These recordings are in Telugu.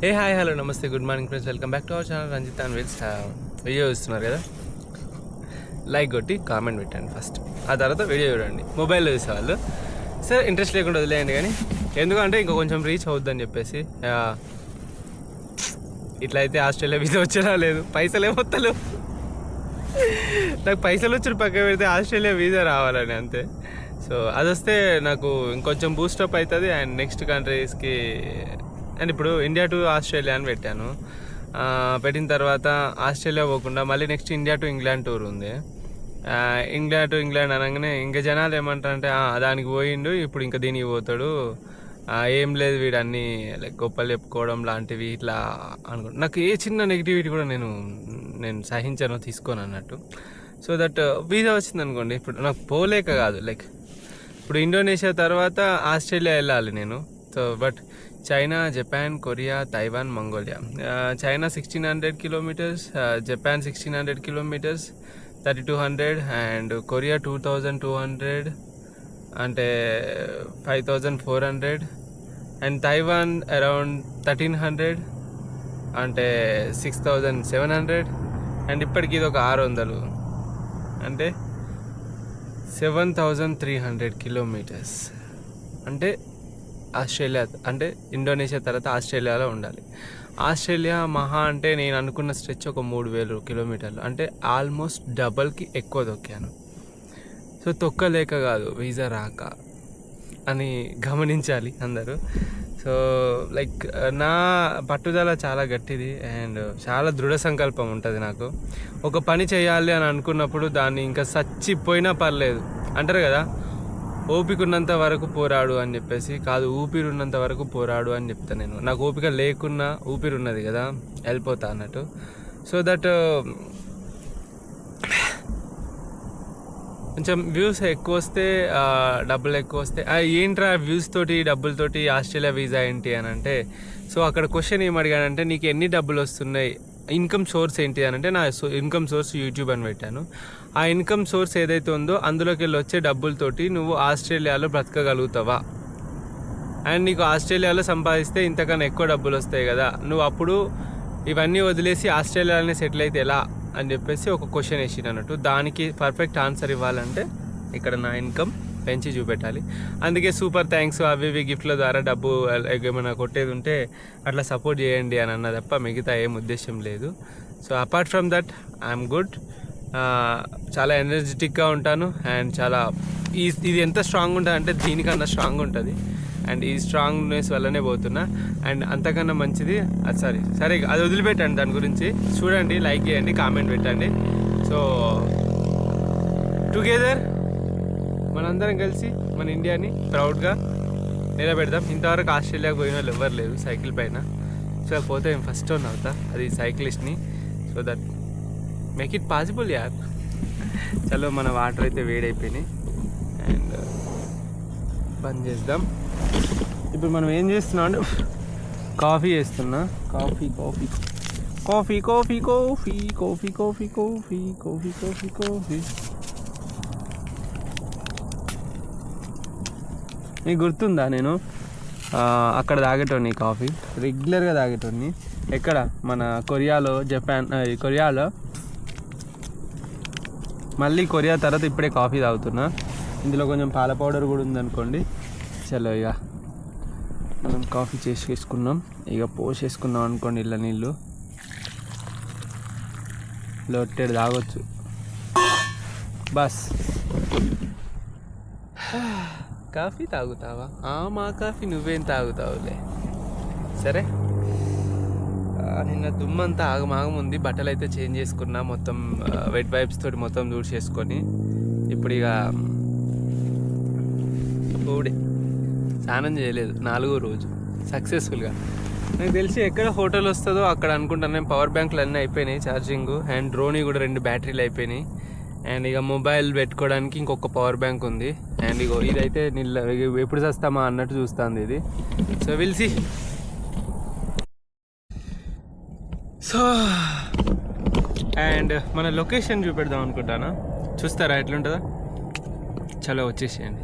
హాయ్ హలో నమస్తే good morning friends, welcome back to our channel Ranjith and Wills. Video చూస్తున్నారు కదా, లైక్ కొట్టి కామెంట్ పెట్టండి ఫస్ట్, ఆ తర్వాత వీడియో చూడండి. మొబైల్లో చూసేవాళ్ళు సరే ఇంట్రెస్ట్ లేకుండా వదిలేయండి, కానీ ఎందుకంటే ఇంకా కొంచెం రీచ్ అవుద్దని చెప్పేసి. ఇట్లా అయితే ఆస్ట్రేలియా వీసా వచ్చేలా లేదు, పైసలు ఏమొత్తలేవు. నాకు పైసలు వచ్చిన పక్క పెడితే ఆస్ట్రేలియా వీసా రావాలని అంతే. సో అది వస్తే నాకు ఇంకొంచెం బూస్టప్ అవుతుంది అండ్ నెక్స్ట్ కంట్రీస్కి. అండ్ ఇప్పుడు ఇండియా టు ఆస్ట్రేలియా అని పెట్టాను. పెట్టిన తర్వాత ఆస్ట్రేలియా పోకుండా మళ్ళీ next India to England tour ఉంది. ఇండియా టు ఇంగ్లాండ్ అనగానే ఇంకా జనాలు ఏమంటారంటే దానికి పోయిండు ఇప్పుడు ఇంకా దీనికి పోతాడు, ఏం లేదు వీడు అన్నీ లైక్ గొప్పలు చెప్పుకోవడం లాంటివి ఇట్లా అనుకో. నాకు ఏ చిన్న నెగిటివిటీ కూడా నేను సహించాను, తీసుకోను అన్నట్టు. సో దట్ వీసా వచ్చింది అనుకోండి, ఇప్పుడు నాకు పోలేక కాదు, లైక్ ఇప్పుడు ఇండోనేషియా తర్వాత ఆస్ట్రేలియా వెళ్ళాలి నేను. So but China, Japan, Korea, Taiwan, Mongolia. China 1600 kilometres, Japan 1600 kilometres 3200, and Korea 2200 అంటే 5400, అండ్ తైవాన్ అరౌండ్ 1300 అంటే 6700, అండ్ ఇప్పటికి ఇది ఒక 600 అంటే 7300 కిలోమీటర్స్. అంటే ఆస్ట్రేలియా అంటే ఇండోనేషియా తర్వాత ఆస్ట్రేలియాలో ఉండాలి. ఆస్ట్రేలియా మహా అంటే నేను అనుకున్న స్ట్రెచ్ ఒక 3000 కిలోమీటర్లు, అంటే ఆల్మోస్ట్ డబల్కి ఎక్కువ తొక్కాను. సో తొక్కలేక కాదు, వీసా రాక అని గమనించాలి అందరూ. సో లైక్ నా పట్టుదల చాలా గట్టిది అండ్ చాలా దృఢ సంకల్పం ఉంటుంది నాకు. ఒక పని చేయాలి అని అనుకున్నప్పుడు దాన్ని ఇంకా చచ్చిపోయినా పర్లేదు అంటారు కదా, ఓపిక ఉన్నంత వరకు పోరాడు అని చెప్పేసి. కాదు, ఊపిరి ఉన్నంత వరకు పోరాడు అని చెప్తాను నేను. నాకు ఓపిక లేకున్నా ఊపిరి ఉన్నది కదా, వెళ్ళిపోతా అన్నట్టు. సో దట్ కొంచెం వ్యూస్ ఎక్కువ వస్తే డబ్బులు ఎక్కువ వస్తే ఏంట్రా వ్యూస్ తోటి డబ్బులతోటి ఆస్ట్రేలియా వీసా ఏంటి అని అంటే, సో అక్కడ క్వశ్చన్ ఏం అడిగానంటే నీకు ఎన్ని డబ్బులు వస్తున్నాయి, ఇన్కమ్ సోర్స్ ఏంటి అని అంటే నా ఇన్కమ్ సోర్స్ యూట్యూబ్ అని పెట్టాను. ఆ ఇన్కమ్ సోర్స్ ఏదైతే ఉందో అందులోకి వెళ్ళి వచ్చే డబ్బులతోటి నువ్వు ఆస్ట్రేలియాలో బ్రతకగలుగుతావా, అండ్ నీకు ఆస్ట్రేలియాలో సంపాదిస్తే ఇంతకన్నా ఎక్కువ డబ్బులు వస్తాయి కదా, నువ్వు అప్పుడు ఇవన్నీ వదిలేసి ఆస్ట్రేలియాలోనే సెటిల్ అయితే ఎలా అని చెప్పేసి ఒక క్వశ్చన్ వేసిన అన్నట్టు. దానికి పర్ఫెక్ట్ ఆన్సర్ ఇవ్వాలంటే ఇక్కడ నా ఇన్కమ్ పెంచి చూపెట్టాలి. అందుకే సూపర్ థ్యాంక్స్ అవి ఇవి గిఫ్ట్ల ద్వారా డబ్బు ఏమైనా కొట్టేది ఉంటే అట్లా సపోర్ట్ చేయండి అని అన్న తప్ప మిగతా ఏం ఉద్దేశం లేదు. So apart from that I'm good. చాలా ఎనర్జెటిక్గా ఉంటాను అండ్ చాలా ఇది ఎంత స్ట్రాంగ్ ఉంటుంది అంటే దీనికన్నా స్ట్రాంగ్ ఉంటుంది. అండ్ ఈ స్ట్రాంగ్నెస్ వల్లనే పోతున్నా. అండ్ అంతకన్నా మంచిది సరే అది వదిలిపెట్టండి, దాని గురించి చూడండి, లైక్ చేయండి, కామెంట్ పెట్టండి. సో టుగెదర్ మనందరం కలిసి మన ఇండియాని ప్రౌడ్గా నిలబెడదాం. ఇంతవరకు ఆస్ట్రేలియాకి పోయిన వాళ్ళు ఎవరు లేదు సైకిల్ పైన. సో పోతే నేను ఫస్ట్ వన్ అవుతా, అది సైక్లిస్ట్ని. So that make it possible యార్. చలో మన వాటర్ అయితే వేడైపోయినాయి అండ్ బంద్ చేద్దాం. ఇప్పుడు మనం ఏం చేస్తున్నాం అంటే కాఫీ చేస్తున్నా. Coffee coffee coffee coffee coffee coffee coffee coffee coffee coffee coffee నీకు గుర్తుందా, నేను అక్కడ తాగేటోని కాఫీ రెగ్యులర్గా తాగేటోని. ఎక్కడ మన కొరియాలో, కొరియాలో మళ్ళీ కొరియా తర్వాత ఇప్పుడే కాఫీ తాగుతున్నా. ఇందులో కొంచెం పాల పౌడర్ కూడా ఉందనుకోండి. చలో ఇక మనం కాఫీ చేసుకున్నాం, ఇక పోసేసుకున్నాం అనుకోండి. ఇలా నీళ్ళు లొట్టెడు తాగొచ్చు బస్. కాఫీ తాగుతావా? మా కాఫీ నువ్వేం తాగుతావులే. సరే, నిన్న దుమ్మంతా ఆగమాగముంది, బట్టలు అయితే చేంజ్ చేసుకున్నా, మొత్తం వెట్ వైప్స్ తోటి మొత్తం దూడ్చేసుకొని ఇప్పుడు ఇక ఊడే స్నానం చేయలేదు 4వ రోజు సక్సెస్ఫుల్గా. నాకు తెలిసి ఎక్కడ హోటల్ వస్తుందో అక్కడ అనుకుంటాను నేను. పవర్ బ్యాంకులు అన్నీ అయిపోయినాయి ఛార్జింగ్, అండ్ డ్రోని కూడా 2 బ్యాటరీలు అయిపోయినాయి. అండ్ ఇక మొబైల్ పెట్టుకోవడానికి ఇంకొక పవర్ బ్యాంక్ ఉంది. అండ్ ఇగో ఇదైతే ఎప్పుడు చేస్తామా అన్నట్టు చూస్తుంది ఇది. So will see. So and మన లొకేషన్ చూపెడదాం అనుకుంటానా, చూస్తారా ఎట్లుంటుందా? చలో వచ్చేసేయండి.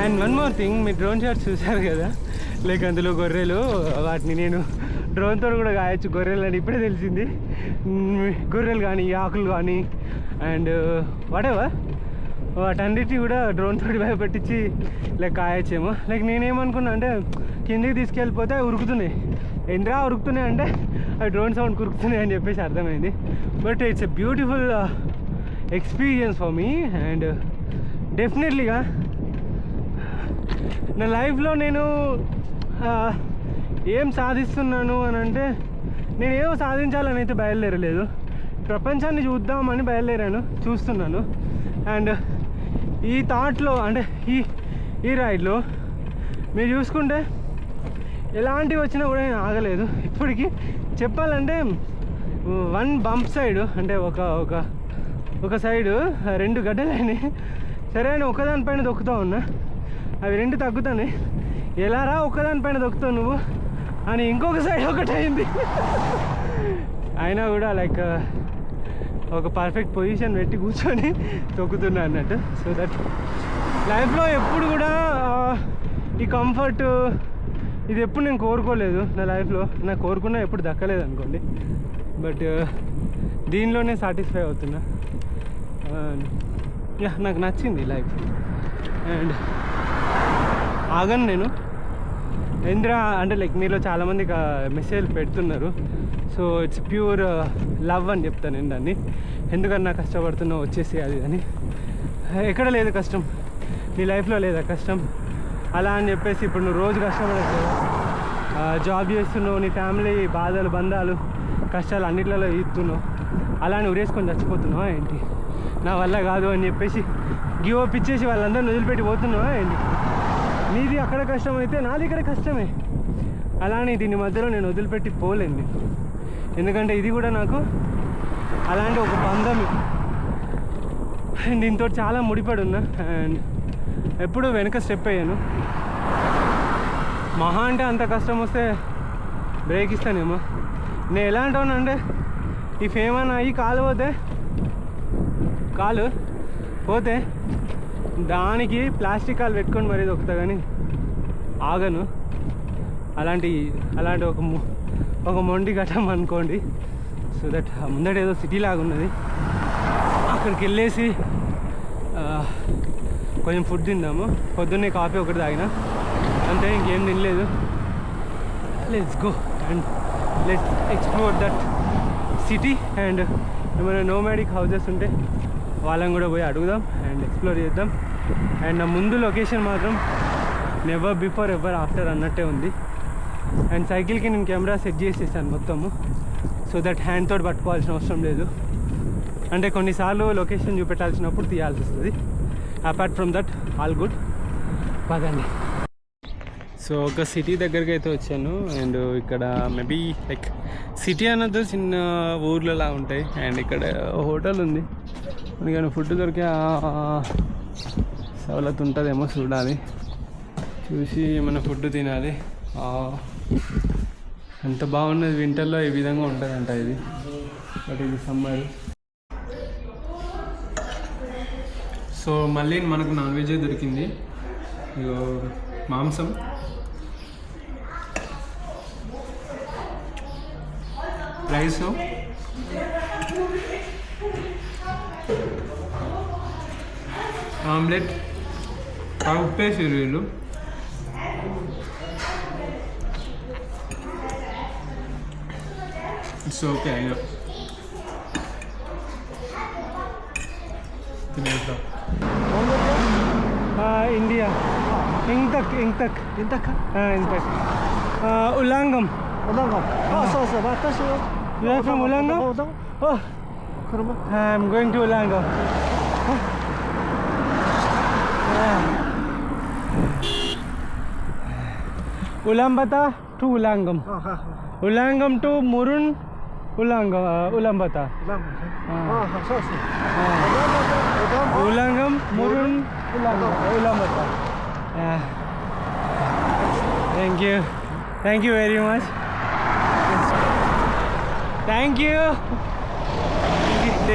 అండ్ వన్ మోర్ థింగ్, మీరు డ్రోన్ షాట్స్ చూసారు కదా, లైక్ అందులో గొర్రెలు, వాటిని నేను డ్రోన్తో కూడా కాయచ్చు గొర్రెలు అని ఇప్పుడే తెలిసింది. గొర్రెలు కానీ ఆకులు కానీ అండ్ వాటెవర్ వాటన్నిటి కూడా డ్రోన్ తోటి భయపెట్టించి లైక్ కాయచ్చేమో. లైక్ నేనేమనుకున్నా అంటే కిందికి తీసుకెళ్ళిపోతే అవి ఉరుకుతున్నాయి, ఎంద్రా ఉరుకుతున్నాయి అంటే అవి డ్రోన్ సౌండ్ ఉరుకుతున్నాయి అని చెప్పేసి అర్థమైంది. But it's a beautiful experience for me. And డెఫినెట్లీగా నా లైఫ్లో నేను ఏం సాధిస్తున్నాను అని అంటే, నేనేమో సాధించాలని అయితే బయలుదేరలేదు, ప్రపంచాన్ని చూద్దామని బయలుదేరాను, చూస్తున్నాను. అండ్ ఈ థాట్లో అంటే ఈ రైడ్లో మీరు చూసుకుంటే ఎలాంటివి వచ్చినా కూడా నేను ఆగలేదు ఇప్పటికీ. చెప్పాలంటే వన్ బంప్ సైడ్ అంటే ఒక సైడు 2 గడ్డలైనవి. సరే అని ఒకదానిపైన దొక్కుతూ ఉన్నా, అవి 2 తగ్గుతాయి. ఎలారా ఒకదానిపైన దొక్కుతావు నువ్వు అని ఇంకొక సైడ్ ఒకటి అయింది. అయినా కూడా లైక్ ఒక పర్ఫెక్ట్ పొజిషన్ పెట్టి కూర్చొని తొక్కుతున్నా అన్నట్టు. సో దట్ లైఫ్లో ఎప్పుడు కూడా ఈ కంఫర్ట్ ఇది ఎప్పుడు నేను కోరుకోలేదు నా లైఫ్లో. నాకు కోరుకున్నా ఎప్పుడు దక్కలేదు అనుకోండి. బట్ దీనిలోనే సాటిస్ఫై అవుతున్నా. యా, నాకు నచ్చింది లైఫ్. అండ్ ఆగను నేను. ఇంద్రా అంటే లైక్ మీలో చాలామంది మెసేజ్ పెడుతున్నారు. సో ఇట్స్ ప్యూర్ లవ్ అని చెప్తాను నేను దాన్ని. ఎందుకన్నా కష్టపడుతున్నావు వచ్చేసి అది అని. ఎక్కడ లేదు కష్టం, నీ లైఫ్లో లేదా కష్టం అలా అని చెప్పేసి ఇప్పుడు నువ్వు రోజు కష్టపడట్లేదు, జాబ్ చేస్తున్నావు, నీ ఫ్యామిలీ బాధలు బంధాలు కష్టాలు అన్నిట్లలో ఇస్తున్నావు, అలా అని ఉరేసుకొని చచ్చిపోతున్నావా ఏంటి? నా వల్ల కాదు అని చెప్పేసి గివ్ అప్ ఇచ్చేసి వాళ్ళందరిని వదిలిపెట్టి పోతున్నావా ఏంటి? నీది అక్కడ కష్టం అయితే నాది ఇక్కడ కష్టమే. అలానే దీని మధ్యలో నేను వదిలిపెట్టి పోలేను, ఎందుకంటే ఇది కూడా నాకు అలాంటి ఒక బంధం. దీంతో చాలా ముడిపడి ఉన్నా. అండ్ ఎప్పుడు వెనక స్టెప్ అయ్యాను. మహా అంటే అంత కష్టం వస్తే బ్రేక్ ఇస్తానేమో. నేను ఎలా అంటానంటే, ఈ ఫేమన్ అయ్యి కాలు పోతే దానికి ప్లాస్టిక్ కాలు పెట్టుకొని మరీ దొక్కుతా, కానీ ఆగను. అలాంటి ఒక మొండి ఘటం అనుకోండి. సో దట్ ముందట ఏదో సిటీ లాగా ఉన్నది, అక్కడికి వెళ్ళేసి కొంచెం ఫుడ్ తిందాము. పొద్దున్నే కాఫీ ఒకటి తాగిన, అంతే, ఇంకేం తినలేదు. Let's go and let's explore that city. And ఏమైనా నోమాడిక్ హౌజెస్ ఉంటే వాళ్ళని కూడా పోయి అడుగుదాం అండ్ ఎక్స్ప్లోర్ చేద్దాం. అండ్ నా ముందు లొకేషన్ మాత్రం నెవర్ బిఫోర్ ఎవర్ ఆఫ్టర్ అన్నట్టే ఉంది. అండ్ సైకిల్కి నేను కెమెరా సెట్ చేసేసాను మొత్తము, సో దట్ హ్యాండ్ తోటి పట్టుకోవాల్సిన అవసరం లేదు. అంటే కొన్నిసార్లు లొకేషన్ చూపెట్టాల్సినప్పుడు తీయాల్సి వస్తుంది. Apart from that all good. పదండి. సో ఒక సిటీ దగ్గరికి అయితే వచ్చాను. అండ్ ఇక్కడ మేబీ లైక్ సిటీ అన్నది చిన్న ఊర్లలా ఉంటాయి. అండ్ ఇక్కడ హోటల్ ఉంది, మనకి ఫుడ్ దొరికే సవలత్ ఉంటుందేమో చూడాలి. చూసి ఏమైనా ఫుడ్ తినాలి. ఎంత బాగున్నది, వింటర్లో ఈ విధంగా ఉంటుందంట ఇది. బట్ ఇది సమ్మర్. సో మళ్ళీ మనకు నాన్ వెజ్ దొరికింది. ఇగో మాంసం, రైస్, ఆమ్లెట్, ఉప్పేసి వీళ్ళు. It's okay. అయినా తినేద్దాం. India ఇంతక్ ఉల్లంఘం. You are from Ulangam? Oh, I'm going to Ulangam. Ulaanbaatar to Ulangam. Ulangam to Murun, Ulaanbaatar. Ulangam, Murun, Ulaanbaatar. Thank you very much. Thank you.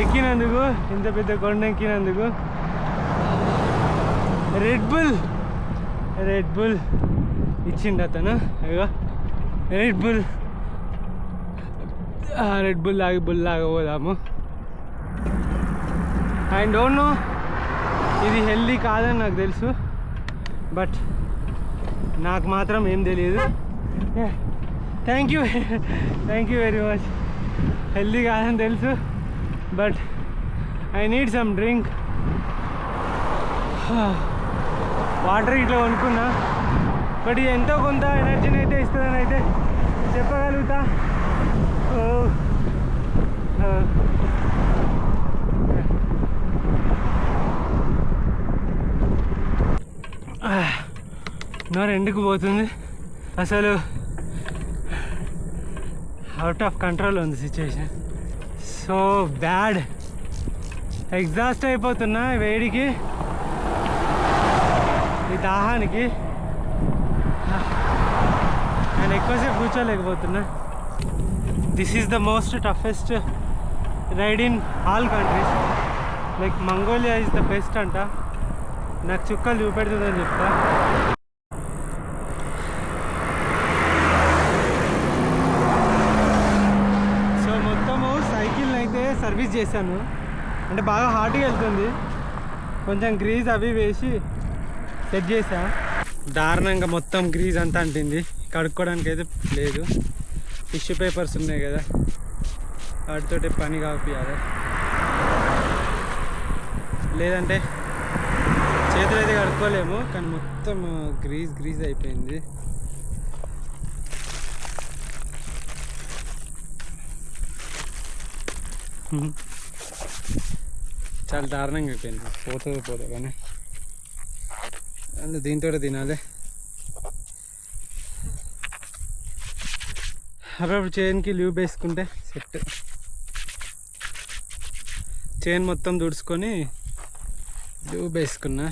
ఎక్కినందుకు, ఇంత పెద్ద కొండ ఎక్కినందుకు. రెడ్ బుల్ రెడ్ బుల్ ఇచ్చిండు అతను. అయ్యో రెడ్ బుల్ తాగి బుల్ లాగపోదాము. ఐ డోంట్ నో ఇది హెల్దీ కాదని నాకు తెలుసు, బట్ నాకు మాత్రం ఏం తెలియదు. Thank you very much. Healthy కాదని తెలుసు, but I need some drink. Water ఇట్లా కొనుక్కున్నా, బట్ ఇది ఎంతో కొంత ఎనర్జీని అయితే ఇస్తుందని అయితే చెప్పగలుగుతా. నోరు ఎండుకు పోతుంది అసలు. అవుట్ ఆఫ్ కంట్రోల్ ఉంది సిచ్యువేషన్, సో బ్యాడ్. ఎగ్జాస్ట్ అయిపోతున్నా వేడికి, ఈ దాహానికి. నేను ఎక్కువసేపు కూర్చోలేకపోతున్నా. This is the most toughest ride in all countries. Like Mongolia is the best అంట. నాకు చుక్కలు చూపెడుతుందని చెప్తా. సో మొత్తము సైకిల్ని అయితే సర్వీస్ చేశాను. అంటే బాగా హార్డ్గా వెళ్తుంది, కొంచెం గ్రీజ్ అవి వేసి సెట్ చేసా. దారుణంగా మొత్తం గ్రీజ్ అంతా అంటింది. కడుక్కోవడానికి అయితే లేదు. టిష్యూ పేపర్స్ ఉన్నాయి కదా, వాటితోటి పని కాపియాలి, లేదంటే చేతులు అయితే కడుక్కోలేము. కానీ మొత్తం గ్రీజ్ అయిపోయింది. చాలా దారుణంగా అయిపోయింది. పోతుంది కానీ దీంతో తినాలి. అప్పుడప్పుడు చైన్కి ల్యూబ్ వేసుకుంటే సెట్. చైన్ మొత్తం తుడుచుకొని ల్యూబ్ వేసుకున్నా.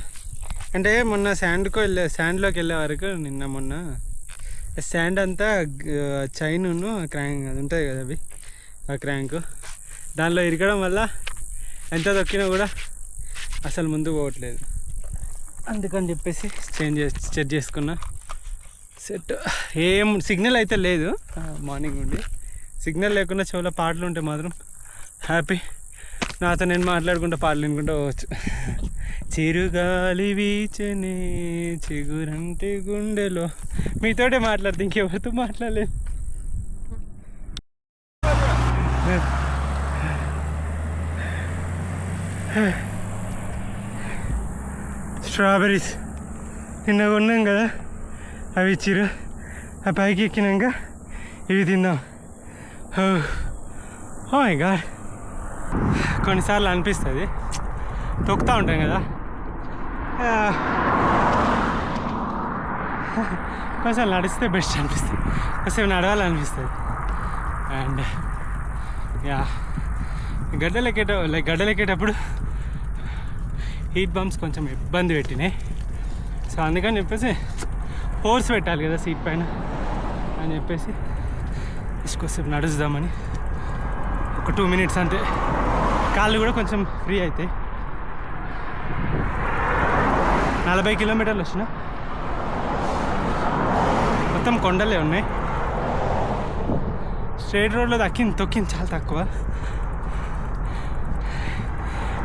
అంటే మొన్న శాండ్లోకి వెళ్ళే వరకు మొన్న శాండ్ అంతా చైను క్రాంక్ అది ఉంటుంది కదా, అవి ఆ క్రాంక్ దానిలో ఇరగడం వల్ల ఎంత తొక్కినా కూడా అసలు ముందు పోవట్లేదు. అందుకని చెప్పేసి సెట్ చేసుకున్నా. సెట్ ఏం సిగ్నల్ అయితే లేదు. మార్నింగ్ ఉండి సిగ్నల్ లేకుండా చెవులో పాటలు ఉంటే మాత్రం హ్యాపీ. నాతో నేను మాట్లాడుకుంటూ పాటలు వినుకుంటూ పోవచ్చు. చిరుగాలి వీచనే చిగురంటే గుండెలో. మీతోటే మాట్లాడితే ఇంకెవరితో మాట్లాడలేదు. స్ట్రాబెర్రీస్ నిన్న కొన్నాం కదా, అవి ఇచ్చిర్రు. ఆ పైకి ఎక్కినాక ఇవి తిందాం. Oh my god. కొన్నిసార్లు అనిపిస్తుంది, తొక్కుతూ ఉంటాం కదా, కొంచెం నడిస్తే బెస్ట్ అనిపిస్తుంది, కొంచెం నడవాలనిపిస్తుంది. అండ్ యా గడ్డలెక్కేటప్పుడు హీట్ బంప్స్ కొంచెం ఇబ్బంది పెట్టినాయి. సో అందుకని చెప్పేసి ఫోర్స్ పెట్టాలి కదా సీట్ పైన అని చెప్పేసి కొంచెంసేపు నడుద్దామని ఒక 2 minutes అంతే. కాళ్ళు కూడా కొంచెం ఫ్రీ అవుతాయి. 40 kilometers వచ్చిన. మొత్తం కొండలే ఉన్నాయి. స్ట్రైట్ రోడ్లో తొక్కింది చాలా తక్కువ.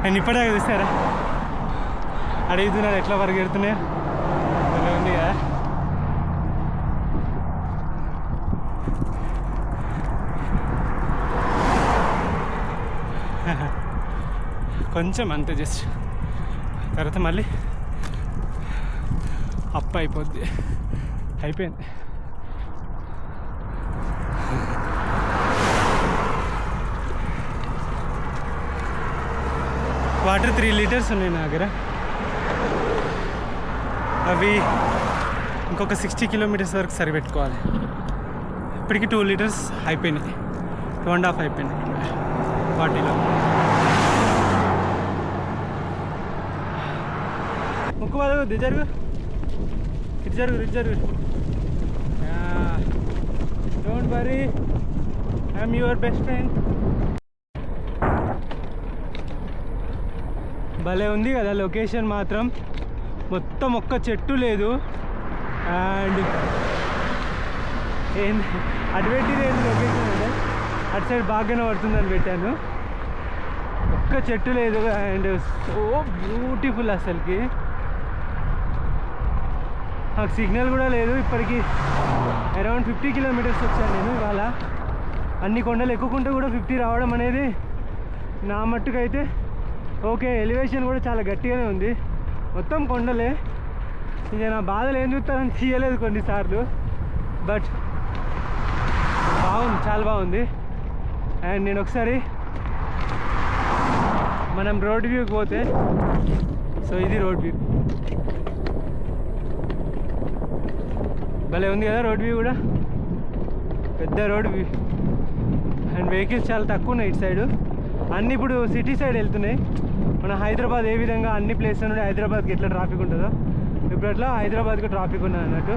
నేను ఇప్పటిదాకా చూసారా అడుగుతున్నారు ఎట్లా పరిగెడుతున్నాయో, అలా ఉంది కదా. కొంచెం అంతే, జస్ట్ తర్వాత మళ్ళీ అప్ అయిపోద్ది. అయిపోయింది. వాటర్ 3 liters ఉన్నాయి నా దగ్గర. అవి ఇంకొక 60 kilometers వరకు సరిపెట్టుకోవాలి. ఇప్పటికి 2 liters అయిపోయినాయి, 2.5 అయిపోయినాయి 40లో. ముక్కు వాళ్ళు జరుగు, ఇటు జరుగు. Don't worry, I'm your best friend. భలే ఉంది కదా లొకేషన్ మాత్రం. మొత్తం ఒక్క చెట్టు లేదు, అండ్ ఏంది అటు పెట్టింది ఏంటి లొకేషన్ అంటే అటు సైడ్ బాగానే పడుతుందని పెట్టాను. ఒక్క చెట్టు లేదు అండ్ సో బ్యూటిఫుల్. అసలుకి నాకు సిగ్నల్ కూడా లేదు. ఇప్పటికి అరౌండ్ 50 కిలోమీటర్స్ వచ్చాను నేను ఇవాళ. అన్ని కొండలు ఎక్కుకుంటూ కూడా 50 రావడం అనేది నా మట్టుకైతే ఓకే. ఎలివేషన్ కూడా చాలా గట్టిగానే ఉంది, మొత్తం కొండలే. ఇక నా బాధలు ఏం చూస్తారని తీయలేదు కొన్నిసార్లు, బట్ బాగుంది, చాలా బాగుంది. అండ్ నేను ఒకసారి మనం రోడ్ వ్యూకి పోతే, సో ఇది రోడ్ వ్యూ, భలే ఉంది కదా రోడ్ వ్యూ కూడా, పెద్ద రోడ్ వ్యూ. అండ్ వెహికల్స్ చాలా తక్కువ ఉన్నాయి ఇటు సైడు. అన్నీ ఇప్పుడు సిటీ సైడ్ వెళ్తున్నాయి. మన హైదరాబాద్ ఏ విధంగా అన్ని ప్లేస్ల నుండి హైదరాబాద్కి ఎట్లా ట్రాఫిక్ ఉంటుందో ఇప్పుడు అట్లా హైదరాబాద్కి ట్రాఫిక్ ఉన్నది అన్నట్టు.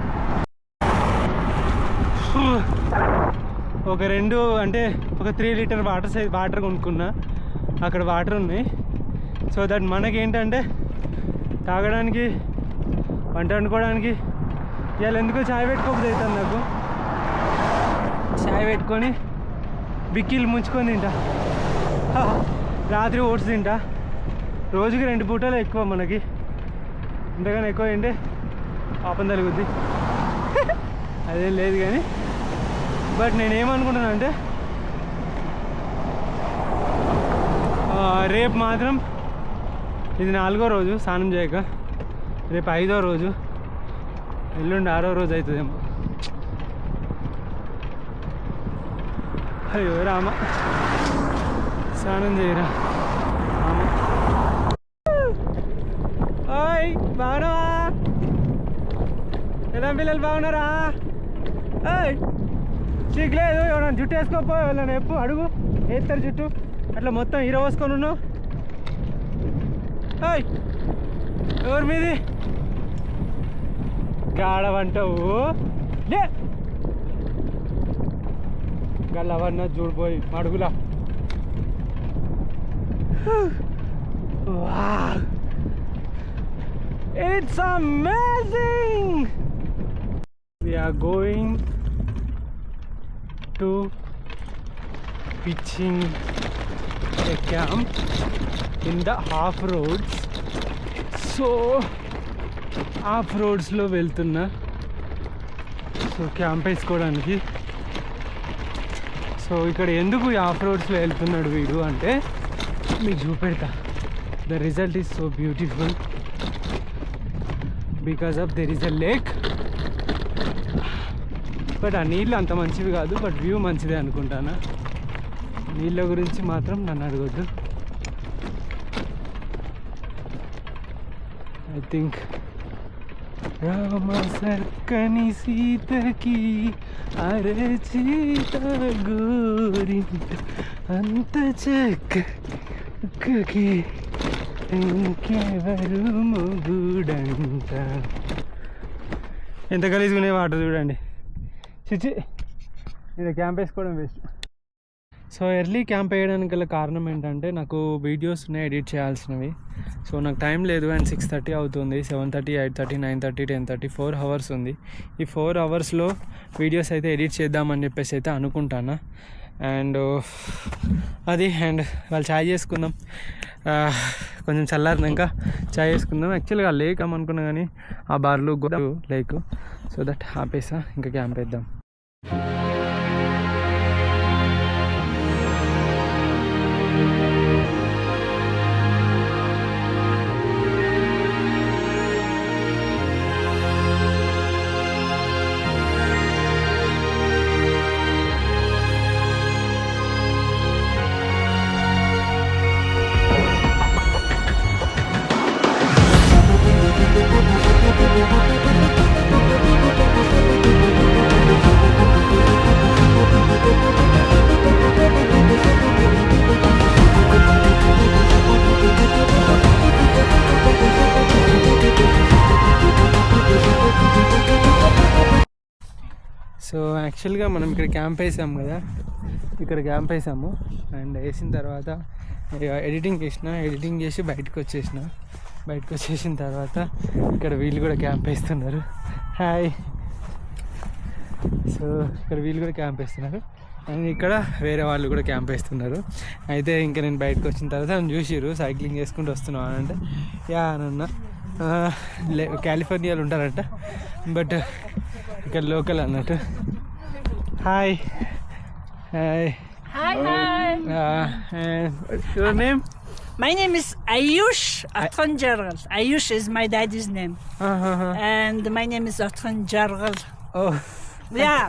ఒక 3 లీటర్ వాటర్ కొనుక్కున్నా. అక్కడ వాటర్ ఉన్నాయి. సో దట్ మనకేంటంటే తాగడానికి, వంట వండుకోవడానికి. ఇవాళ ఎందుకో చాయ్ పెట్టుకోకపోతే అవుతుంది నాకు. చాయ్ పెట్టుకొని బిక్కీలు ముంచుకొని తింటా. రాత్రి ఓట్స్ తింటా. రోజుకి 2 పూటలు ఎక్కువ మనకి, అంతగానే ఎక్కువ ఏంటి పాపం తలుగుద్ది. అదేం లేదు కానీ, బట్ నేనేమనుకుంటున్నా అంటే రేపు మాత్రం ఇది 4వ రోజు స్నానం చేయక, రేపు 5వ రోజు, ఎల్లుండి 6వ రోజు అవుతుందేమో. అయ్యో రామ, స్నానం చేయరా రామ. ఓయ్ బాగున్నావా? ఎలా పిల్లలు బాగున్నారా? ఓయ్ చిగ్లేదు, ఎవరైనా జుట్టు వేసుకోపో, ఎవరైనా ఎప్పుడు అడుగు వేస్తారు జుట్టు, అట్లా మొత్తం హీరో వేసుకొని ఉన్నావు. ఓయ్ ఎవరి మీది గాడవంటావు? లే గల్లవన్నా చూడిపోయి అడుగులా. It's amazing! We are going to pitching a camp in the half roads. So half roads లో వెళ్తున్నా. సో క్యాంప్ వేసుకోవడానికి. సో ఇక్కడ ఎందుకు ఈ ఆఫ్ రోడ్స్లో వెళ్తున్నాడు వీడు అంటే మీకు చూపెడతా. The result is so beautiful because of there is a lake. But ఆ నీళ్ళు అంత మంచివి కాదు, బట్ వ్యూ మంచిదే అనుకుంటాను. నీళ్ళ గురించి మాత్రం నన్ను అడగొద్దు. ఐ థింక్ రామ సర్కని సీతకి అరచీత గోరింట అంత చక్కకి ఇంకెవరు మొగుడంట. ఎంత గలీజుకునే వాటర్ చూడండి. చిచి, ఇక్కడ క్యాంప్ వేసుకోవడం వేస్ట్. సో ఎర్లీ క్యాంప్ వేయడానికి గల కారణం ఏంటంటే నాకు వీడియోస్ ఉన్నాయి ఎడిట్ చేయాల్సినవి. సో నాకు టైం లేదు. అండ్ 6:30 అవుతుంది. 7:30, 8:30, 9:30, 10:30, 4 hours ఉంది. ఈ 4 hours వీడియోస్ అయితే ఎడిట్ చేద్దామని చెప్పేసి అయితే అనుకుంటాను. అండ్ అది అండ్ వాళ్ళు చాయ్ చేసుకుందాం, కొంచెం చల్లారినాక చాయ్ చేసుకుందాం. యాక్చువల్గా లేక్ అనుకున్నా కానీ ఆ బార్లు కూడా లేక్. సో దట్ ఆపేసా, ఇంకా క్యాంప్ వేద్దాం. సో యాక్చువల్గా మనం ఇక్కడ క్యాంప్ వేసాము కదా, ఇక్కడ క్యాంప్ వేసాము. అండ్ వేసిన తర్వాత ఎడిటింగ్ చేసి బయటకు వచ్చేసిన తర్వాత ఇక్కడ వీళ్ళు కూడా క్యాంప్ వేస్తున్నారు. హాయ్. సో ఇక్కడ వీళ్ళు కూడా క్యాంప్ వేస్తున్నారు అండ్ ఇక్కడ వేరే వాళ్ళు కూడా క్యాంప్ వేస్తున్నారు. అయితే ఇంకా నేను బయటకు వచ్చిన తర్వాత నన్ను చూసిర్రు సైక్లింగ్ చేసుకుంటూ వస్తున్నావు అని అంటే యా అని అన్నా. కాలిఫోర్నియాలో ఉంటారంట బట్ ఇక్కడ లోకల్ అన్నట్టు. Hi hi. Hi, hi. Your name? My name is Ayush Atran Jargal. Ayush is my daddy's name. And my name is Atran Jargal. Oh, Yeah,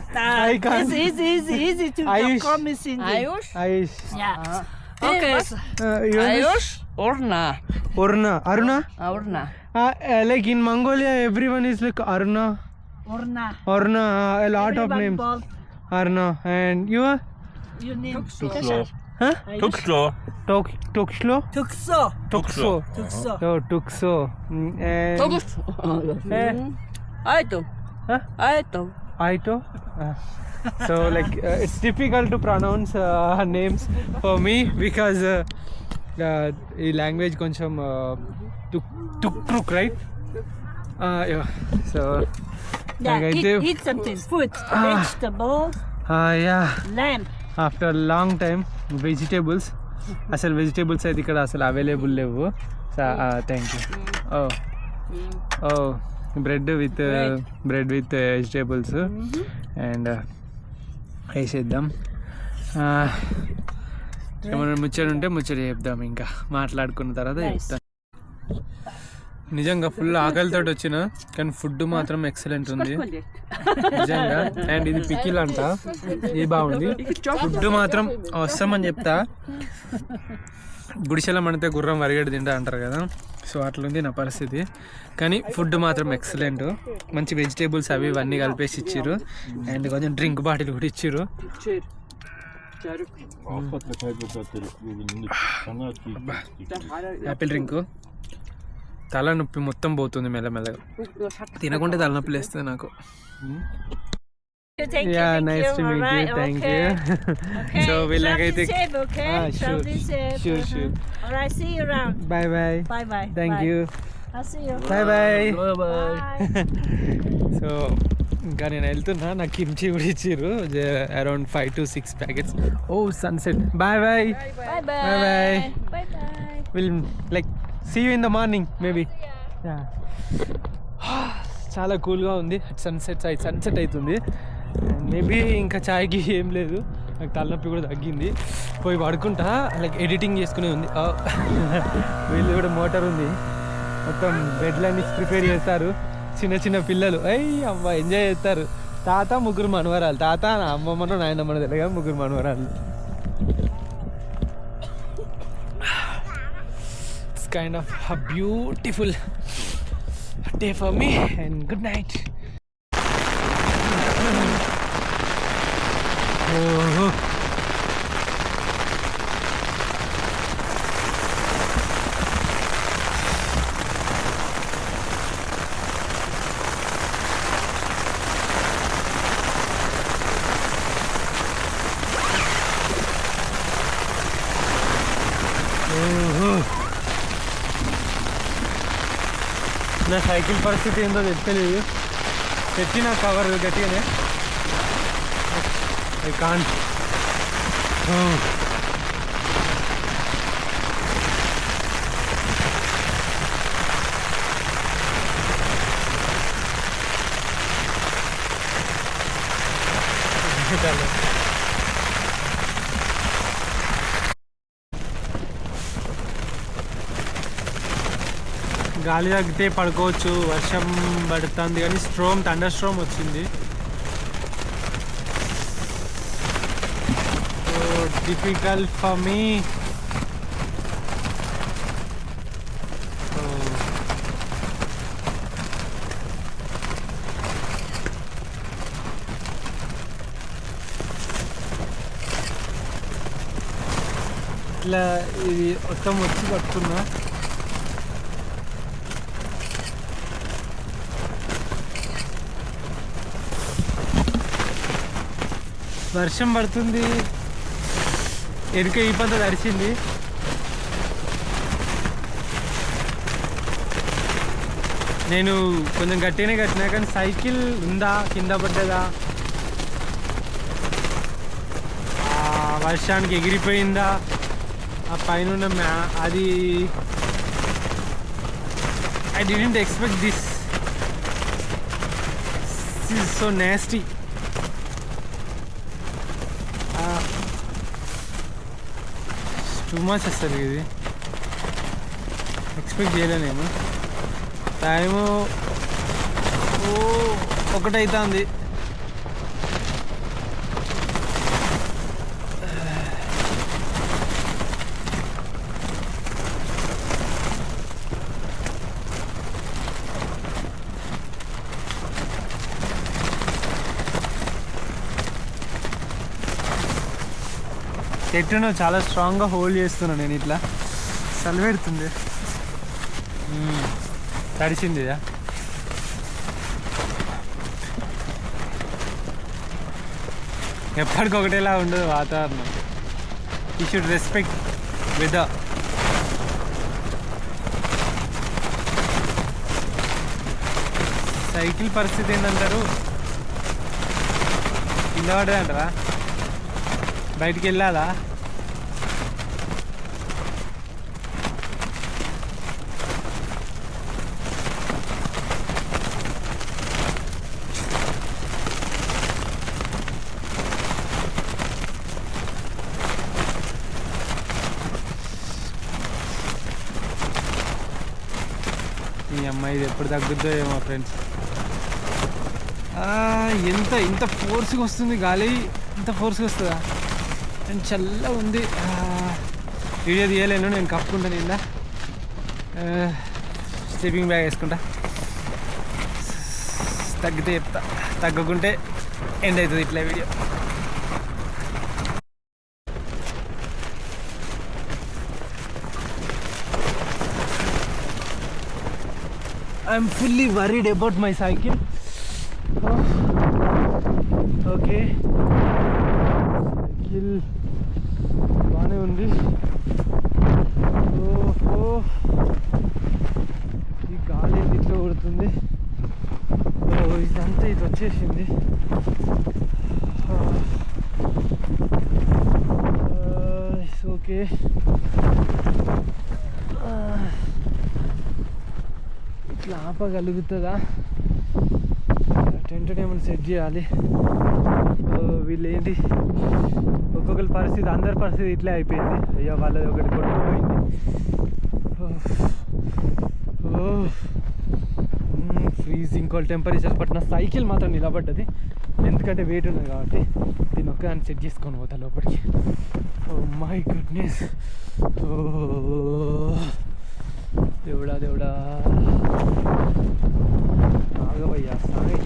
I can't. it's easy to Ayush. come in Hindi. Ayush? Ayush. Yeah. Okay. Your name? Ayush? Orna. Aruna. Aruna? Orna. Like in Mongolia, everyone is like Aruna. Orna. Aruna, a lot of Everyone names. called Aruna. And you are? your name. Tuxlo. Huh? Ayush. Tuxlo. Tuxlo? Tuxo. Tuxo. Tuxo. Oh, Tuxo. And Togus. Aito. Huh? Aito. Aito? So like it's difficult to pronounce names for me because ఈ లాంగ్వేజ్ కొంచెం టుక్ రైట్. సో Yeah, అయితే eat something. Food, vegetable, yeah lamb. After long time vegetables. అసలు వెజిటేబుల్స్ అయితే ఇక్కడ అసలు అవైలబుల్ లేవు. Thank you. Oh bread with vegetables and వేసేద్దాం. ఏమైనా ముచ్చట ఉంటే ముచ్చట చెప్దాం, ఇంకా మాట్లాడుకున్న తర్వాత చెప్తాను. నిజంగా ఫుల్ ఆకలితో వచ్చిన కానీ ఫుడ్ మాత్రం ఎక్సలెంట్ ఉంది నిజంగా. అండ్ ఇది పికిల్ అంట, ఇది బాగుంది. ఫుడ్ మాత్రం వస్తామని చెప్తా. గుడిసెల మడితే గుర్రం వరిగడి తింటా అంటారు కదా, సో అట్లుంది నా పరిస్థితి. కానీ ఫుడ్ మాత్రం ఎక్సలెంట్. మంచి వెజిటేబుల్స్ అవి ఇవన్నీ కలిపేసి ఇచ్చిర్రు అండ్ కొంచెం డ్రింక్ బాటిల్ కూడా ఇచ్చిర్రు. Apple drink. తలనొప్పి మొత్తం పోతుంది మెల్లమెల్లగా, తినకుంటే తలనొప్పి లేస్తుంది నాకు. Thank you, Yeah, thank nice you. to meet you. Alright, Thank okay. you. Okay. So we'll Travel like safe, okay? Sure. Travel safe. Sure, sure. All right, see you around. Bye bye. Bye bye. Thank Bye. you. I'll see you. Bye bye. Bye. So ఇంకా నేను వెళ్తున్నా. నాకు కిమ్చి కూడా ఇచ్చిర్రు around 5 to 6 packets. Oh sunset. Bye bye. Bye bye. Bye bye. Bye bye. Will like see you in the morning maybe. చాలా కూల్గా ఉంది. సన్సెట్ అవుతుంది. మేబీ ఇంకా చాయ్కి ఏం లేదు. నాకు తలనొప్పి కూడా తగ్గింది. పోయి పడుకుంటా. లైక్ ఎడిటింగ్ చేసుకునే ఉంది. వీళ్ళు కూడా మోటార్ ఉంది, మొత్తం బెడ్లన్నీ ప్రిపేర్ చేస్తారు. చిన్న చిన్న పిల్లలు అమ్మ ఎంజాయ్ చేస్తారు. తాత ముగ్గురు మనవరాలు. తాత అమ్మమ్మను నాయనమ్మను తెలియగా ముగ్గురు మనవరాలు. It's kind of a beautiful day for me and good night. Oh. నా సైకిల్ పరిస్థితి ఏందో తెలియదు. పెట్టిన కవర్ గట్టిగానే ఐ కాంట్. గాలి తగ్గితే పడుకోవచ్చు. వర్షం పడుతుంది కానీ థండర్ స్ట్రోమ్ వచ్చింది. So difficult for me. ఇట్లా ఇది మొత్తం వచ్చి పట్టుకున్నా. వర్షం పడుతుంది. ఎరుక ఈ పంత తడిచింది. నేను కొంచెం గట్టిగానే కట్టినా కానీ సైకిల్ ఉందా కింద పడ్డదా వర్షానికి ఎగిరిపోయిందా ఆ పైన ఉన్న అది I didn't expect this is so nasty. Too much వస్తుంది ఇది, ఎక్స్పెక్ట్ చేయలే నేను. టైము 1 అవుతుంది. చెట్టును చాలా స్ట్రాంగ్గా హోల్డ్ చేస్తున్నాను నేను. ఇట్లా చలిపెడుతుంది, తడిసింది. ఎప్పటికొకటేలా ఉండదు వాతావరణం. You should respect weather. Cycle పరిస్థితి ఏంటంటారు, కింద పడదంటారా, బయటికి వెళ్ళాలా? ఈ అమ్మాయి ఇది ఎప్పుడు తగ్గుద్దో ఏమో ఫ్రెండ్స్. ఇంత ఫోర్స్గా వస్తుంది గాలి, ఇంత ఫోర్స్గా వస్తుందా? అండ్ చల్లగా ఉంది. వీడియో తీయలేను, నేను కప్పుకుంటాను. ఇందా స్లీపింగ్ బ్యాగ్ వేసుకుంటా, తగ్గితే చెప్తా, తగ్గకుంటే ఎండ్ అవుతుంది ఇట్లా video. I'm fully worried about my cycle. Okay, cycle బాగానే ఉంది. ఓహో, ఈ గాలి ఇట్లా కొడుతుంది. ఇదంతా ఇది వచ్చేసింది. ఓకే, ఇట్లా ఆపగలుగుతుందా? టెంట్ ఏమైనా సెట్ చేయాలి. వీళ్ళు ఏంటి, ఒక్కొక్కరి పరిస్థితి, అందరి పరిస్థితి ఇట్లే అయిపోయింది. అయ్యో, వాళ్ళది ఒకటి కొట్టుకుపోయింది. ఫ్రీజింగ్ కోల్డ్ టెంపరేచర్, బట్ నా సైకిల్ మాత్రం నిలబడ్డది, ఎందుకంటే వెయిట్ ఉన్నది కాబట్టి. దీన్ని ఒక్కదాన్ని సెట్ చేసుకొని పోతా లోపలికి. ఓ మై గుడ్నెస్, దేవుడా దేవుడా, ఆగవయ్యా సాయి.